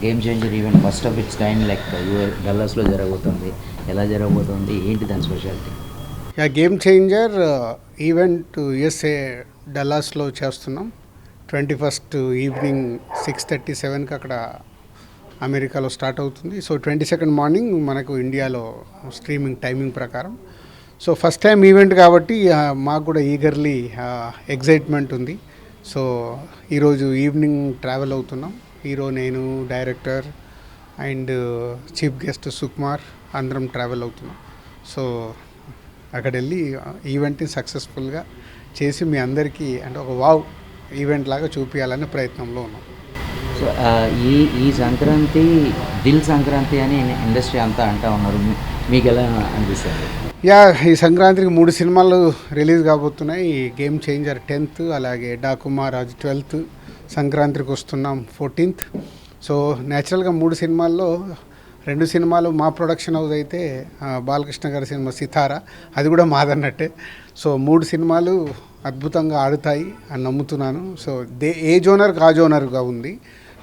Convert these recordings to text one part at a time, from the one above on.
Game changer event first of its kind like డల్లాస్లో జరగబోతుంది. ఎలా జరగబోతుంది, ఏంటి దాని speciality? Game changer event USA డల్లాస్లో చేస్తున్నాం. 21st ఈవినింగ్ 6:37కి అక్కడ అమెరికాలో స్టార్ట్ అవుతుంది. సో 22nd మార్నింగ్ మనకు ఇండియాలో స్ట్రీమింగ్ టైమింగ్ ప్రకారం. సో ఫస్ట్ టైం ఈవెంట్ కాబట్టి మాకు కూడా ఈగర్లీ ఎగ్జైట్మెంట్ ఉంది. సో ఈరోజు ఈవినింగ్ ట్రావెల్ అవుతున్నాం. హీరో, నేను, director and chief guest Sukumar అందరం ట్రావెల్ అవుతున్నాం. సో అక్కడ వెళ్ళి ఈవెంట్ని సక్సెస్ఫుల్గా చేసి మీ అందరికీ అంటే ఒక వావ్ ఈవెంట్ లాగా చూపించాలనే ప్రయత్నంలో ఉన్నాం. సో ఈ సంక్రాంతి దిల్ సంక్రాంతి అని ఇండస్ట్రీ అంతా అంటూ ఉన్నారు. మీకు ఎలా అనిపిస్తుంది? ఈ సంక్రాంతికి 3 సినిమాలు రిలీజ్ కాబోతున్నాయి. గేమ్ చేంజర్ 10th, అలాగే డాకు మహారాజ్ 12th, సంక్రాంతికి వస్తున్నాం 14th. సో న్యాచురల్గా 3 సినిమాల్లో 2 సినిమాలు మా ప్రొడక్షన్ హౌస్ అయితే బాలకృష్ణ గారి సినిమా సితారా, అది కూడా మాదన్నట్టే. సో 3 సినిమాలు అద్భుతంగా ఆడుతాయి అని నమ్ముతున్నాను. సో ఏ జోనర్కి ఆ జోనర్గా ఉంది.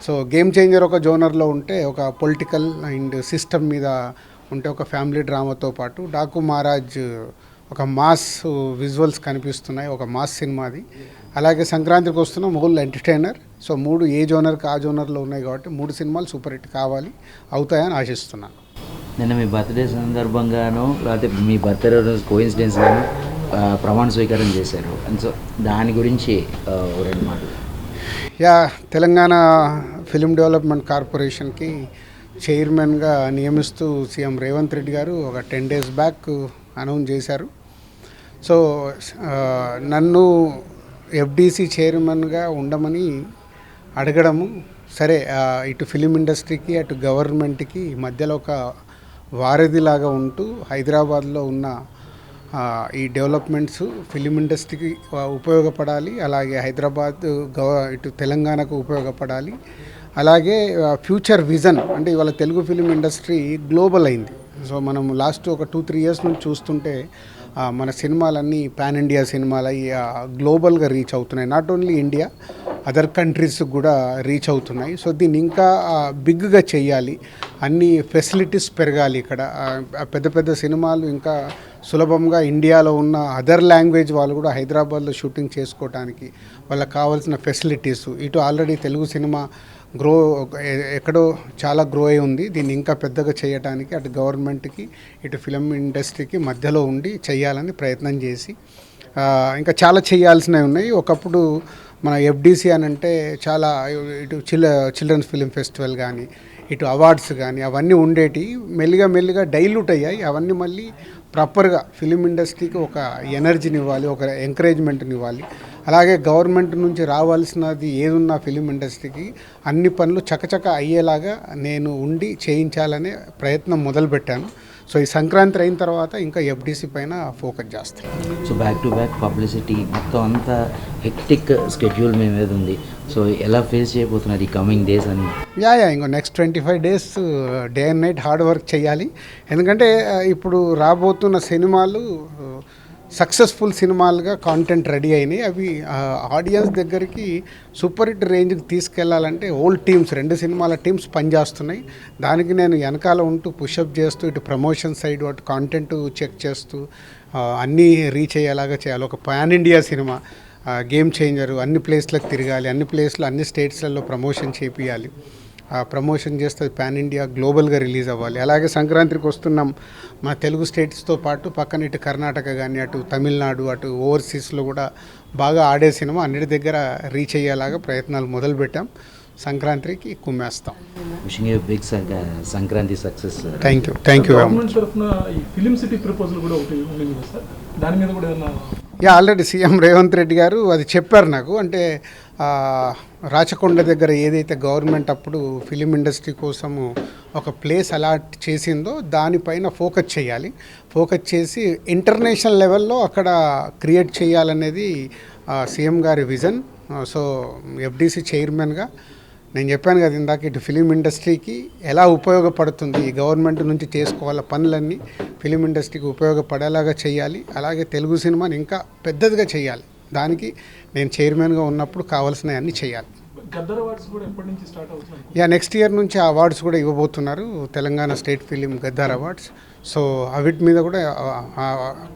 సో గేమ్ చేంజర్ ఒక జోనర్లో ఉంటే, ఒక పొలిటికల్ అండ్ సిస్టమ్ మీద ఉంటే, ఒక ఫ్యామిలీ డ్రామాతో పాటు డాకు మహారాజ్ ఒక మాస్ విజువల్స్ కనిపిస్తున్నాయి, ఒక మాస్ సినిమా అది. అలాగే సంక్రాంతికి వస్తున్న హోల్ ఎంటర్టైనర్. సో 3 ఏ జోనర్కి ఆ జోనర్లో ఉన్నాయి కాబట్టి 3 సినిమాలు సూపర్ హిట్ కావాలి, అవుతాయని ఆశిస్తున్నాను. నిన్న మీ బర్త్డే సందర్భంగానో లేకపోతే మీ బర్త్డే రోజు కోయిన్సిడెన్స్ గాను ప్రమాణ స్వీకారం చేశారు. సో దాని గురించి 2 మాటలు. తెలంగాణ ఫిలిం డెవలప్మెంట్ కార్పొరేషన్కి చైర్మన్గా నియమిస్తూ సీఎం రేవంత్ రెడ్డి గారు ఒక 10 days బ్యాక్ అనౌన్స్ చేశారు. సో నన్ను ఎఫ్డీసీ చైర్మన్గా ఉండమని అడగడము, సరే ఇటు ఫిలిం ఇండస్ట్రీకి అటు గవర్నమెంట్కి మధ్యలో ఒక వారధిలాగా ఉంటూ హైదరాబాద్లో ఉన్న ఈ డెవలప్మెంట్స్ ఫిలిం ఇండస్ట్రీకి ఉపయోగపడాలి, అలాగే హైదరాబాద్ ఇటు తెలంగాణకు ఉపయోగపడాలి, అలాగే ఫ్యూచర్ విజన్ అంటే ఇవాళ తెలుగు ఫిలిం ఇండస్ట్రీ గ్లోబల్ అయింది. సో మనం లాస్ట్ ఒక 2-3 years నుంచి చూస్తుంటే మన సినిమాలన్నీ పాన్ ఇండియా సినిమాలు గ్లోబల్గా రీచ్ అవుతున్నాయి. నాట్ ఓన్లీ ఇండియా, అదర్ కంట్రీస్కి కూడా రీచ్ అవుతున్నాయి. సో దీన్ని ఇంకా బిగ్గా చేయాలి, అన్ని ఫెసిలిటీస్ పెరగాలి. ఇక్కడ పెద్ద పెద్ద సినిమాలు ఇంకా సులభంగా ఇండియాలో ఉన్న అదర్ లాంగ్వేజ్ వాళ్ళు కూడా హైదరాబాద్లో షూటింగ్ చేసుకోవడానికి వాళ్ళకి కావాల్సిన ఫెసిలిటీస్, ఇటు ఆల్రెడీ తెలుగు సినిమా ఎక్కడో చాలా గ్రో అయి ఉంది. దీన్ని ఇంకా పెద్దగా చేయడానికి అటు గవర్నమెంట్కి ఇటు ఫిలిం ఇండస్ట్రీకి మధ్యలో ఉండి చేయాలని ప్రయత్నం చేసి ఇంకా చాలా చేయాల్సినవి ఉన్నాయి. ఒకప్పుడు మన ఎఫ్డీసీ అని అంటే చాలా ఇటు చిల్డ్రన్స్ ఫిలిం ఫెస్టివల్ కానీ ఇటు అవార్డ్స్ కానీ అవన్నీ ఉండేటి, మెల్లిగా డైల్యూట్ అయ్యాయి. అవన్నీ మళ్ళీ ప్రాపర్గా ఫిలిం ఇండస్ట్రీకి ఒక ఎనర్జీని ఇవ్వాలి, ఒక ఎంకరేజ్మెంట్ని ఇవ్వాలి. అలాగే గవర్నమెంట్ నుంచి రావాల్సినది ఏదున్నా ఫిలిం ఇండస్ట్రీకి అన్ని పనులు చకచక అయ్యేలాగా నేను ఉండి చేయించాలనే ప్రయత్నం మొదలుపెట్టాను. సో ఈ సంక్రాంతి అయిన తర్వాత ఇంకా ఎఫ్డీసీ పైన ఫోకస్ చేస్తాను. So back to back publicity మొత్తం అంతా హెక్టిక్ స్కెడ్యూల్ మీ మీద ఉంది. సో ఎలా ఫేస్ చేయబోతున్నారు ఈ కమింగ్ డేస్ అని? ఇంకో next 25 days day and night hard work చేయాలి. ఎందుకంటే ఇప్పుడు రాబోతున్న సినిమాలు సక్సెస్ఫుల్ సినిమాలుగా కాంటెంట్ రెడీ అయినాయి. అవి ఆడియన్స్ దగ్గరికి సూపర్ హిట్ రేంజ్కి తీసుకెళ్లాలంటే ఓల్డ్ టీమ్స్ 2 సినిమాల టీమ్స్ పనిచేస్తున్నాయి. దానికి నేను వెనకాల ఉంటూ పుషప్ చేస్తూ ఇటు ప్రమోషన్ సైడ్ అటు కాంటెంట్ చెక్ చేస్తూ అన్నీ రీచ్ అయ్యేలాగా చేయాలి. ఒక pan India cinema game changer అన్ని ప్లేస్లకు తిరగాలి, అన్ని ప్లేస్లో అన్ని స్టేట్స్లలో ప్రమోషన్ చేపియాలి. ప్రమోషన్ చేస్తే పాన్ ఇండియా గ్లోబల్గా రిలీజ్ అవ్వాలి. అలాగే సంక్రాంతికి వస్తున్నాం మన తెలుగు స్టేట్స్తో పాటు పక్కన ఇటు కర్ణాటక కానీ అటు తమిళనాడు అటు ఓవర్సీస్లో కూడా బాగా ఆడే సినిమా అన్నిటి దగ్గర రీచ్ అయ్యేలాగా ప్రయత్నాలు మొదలుపెట్టాం. సంక్రాంతికి కుమ్మేస్తాం. Wishing you big Sankranti success. Thank you. Already CM Revanth Reddy garu అది చెప్పారు నాకు. అంటే రాచకొండ దగ్గర ఏదైతే గవర్నమెంట్ అప్పుడు ఫిలిం ఇండస్ట్రీ కోసము ఒక ప్లేస్ అలాట్ చేసిందో దానిపైన ఫోకస్ చేయాలి. ఫోకస్ చేసి ఇంటర్నేషనల్ లెవెల్లో అక్కడ క్రియేట్ చేయాలనేది సీఎం గారి విజన్. సో ఎఫ్డీసీ చైర్మన్గా నేను చెప్పాను కదా ఇందాక, ఇటు ఫిలిం ఇండస్ట్రీకి ఎలా ఉపయోగపడుతుంది, ఈ గవర్నమెంట్ నుంచి చేసుకోవాల పనులన్నీ ఫిలిం ఇండస్ట్రీకి ఉపయోగపడేలాగా చేయాలి. అలాగే తెలుగు సినిమాని ఇంకా పెద్దదిగా చేయాలి. దానికి నేను చైర్మన్గా ఉన్నప్పుడు కావాల్సినవన్నీ చేయాలి. గద్దర్ అవార్డ్స్ కూడా ఎప్పటి నుంచి స్టార్ట్ అవుతున్నాయి? యా, నెక్స్ట్ ఇయర్ నుంచి ఆ అవార్డ్స్ కూడా ఇవ్వబోతున్నారు, Telangana state film Gaddar awards. So అవిటి మీద కూడా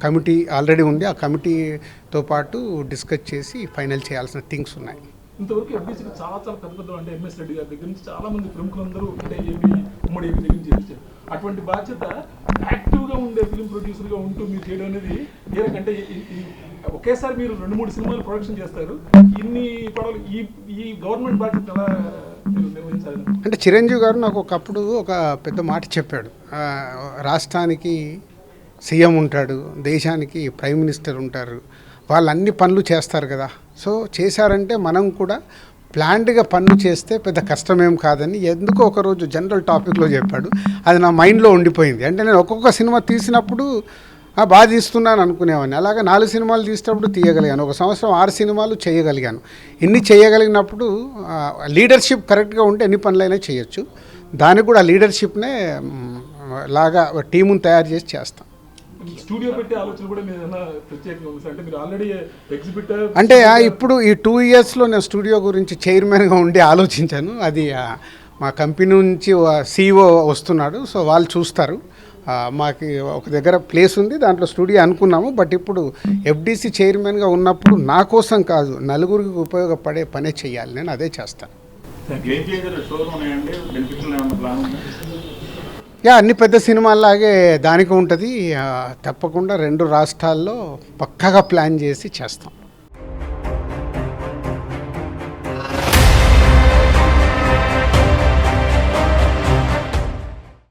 కమిటీ ఆల్రెడీ ఉంది, ఆ కమిటీతో పాటు డిస్కస్ చేసి ఫైనల్ చేయాల్సిన థింగ్స్ ఉన్నాయి. ఇంతవరకు ఎఫ్డీసీకి చాలా చాలా పెద్ద పెద్ద అంటే ఎంఎస్ రెడ్డి గారి దగ్గర నుంచి చాలా మంది ప్రముఖులందరూ అంటే ఏపీ ఉమ్మడి ఏపీ దగ్గర నుంచి చేస్తారు. అటువంటి బాధ్యత యాక్టివ్గా ఉండే ఫిలిం ప్రొడ్యూసర్గా ఉంటూ మీరు చేయడం అనేది ఏ రకంటే ఒకేసారి మీరు 2-3 సినిమాలు ప్రొడక్షన్ చేస్తారు, ఇన్ని పడవలు ఈ గవర్నమెంట్ బాధ్యత ఎలా మీరు నిర్వహించాలి? అంటే చిరంజీవి గారు నాకు ఒకప్పుడు ఒక పెద్ద మాట చెప్పాడు, రాష్ట్రానికి సీఎం ఉంటాడు, దేశానికి ప్రైమ్ మినిస్టర్ ఉంటారు, వాళ్ళు అన్ని పనులు చేస్తారు కదా. సో చేశారంటే మనం కూడా ప్లాన్డ్గా పనులు చేస్తే పెద్ద కష్టమేం కాదని ఎందుకో ఒకరోజు జనరల్ టాపిక్లో చెప్పాడు. అది నా మైండ్లో ఉండిపోయింది. అంటే నేను ఒక్కొక్క సినిమా తీసినప్పుడు బాగా తీస్తున్నాను అనుకునేవాడిని. అలాగే 4 సినిమాలు తీసినప్పుడు తీయగలిగాను, ఒక సంవత్సరం 6 సినిమాలు చేయగలిగాను. ఇన్ని చేయగలిగినప్పుడు లీడర్షిప్ కరెక్ట్గా ఉంటే ఎన్ని పనులైనా చేయొచ్చు. దానికి కూడా లీడర్షిప్నే లాగా టీముని తయారు చేసి చేస్తాం. స్టూడియో పెట్టే ఆలోచన కూడా మీరు ఏమైనా ప్రత్యేకంగా ఉంది అంటే మీరు ఆల్రెడీ ఎగ్జిబిటర్ అంటే ఇప్పుడు ఈ 2 ఇయర్స్లో నేను స్టూడియో గురించి చైర్మన్గా ఉండి ఆలోచించాను. అది మా కంపెనీ నుంచి CEO వస్తున్నాడు, సో వాళ్ళు చూస్తారు. మాకు ఒక దగ్గర ప్లేస్ ఉంది, దాంట్లో స్టూడియో అనుకున్నాము. బట్ ఇప్పుడు ఎఫ్డీసీ చైర్మన్గా ఉన్నప్పుడు నా కోసం కాదు, నలుగురికి ఉపయోగపడే పనే చేయాలి, నేను అదే చేస్తాను. అన్ని పెద్ద సినిమాల్లాగే దానికి ఉంటుంది. తప్పకుండా 2 రాష్ట్రాల్లో పక్కాగా ప్లాన్ చేసి చేస్తాం.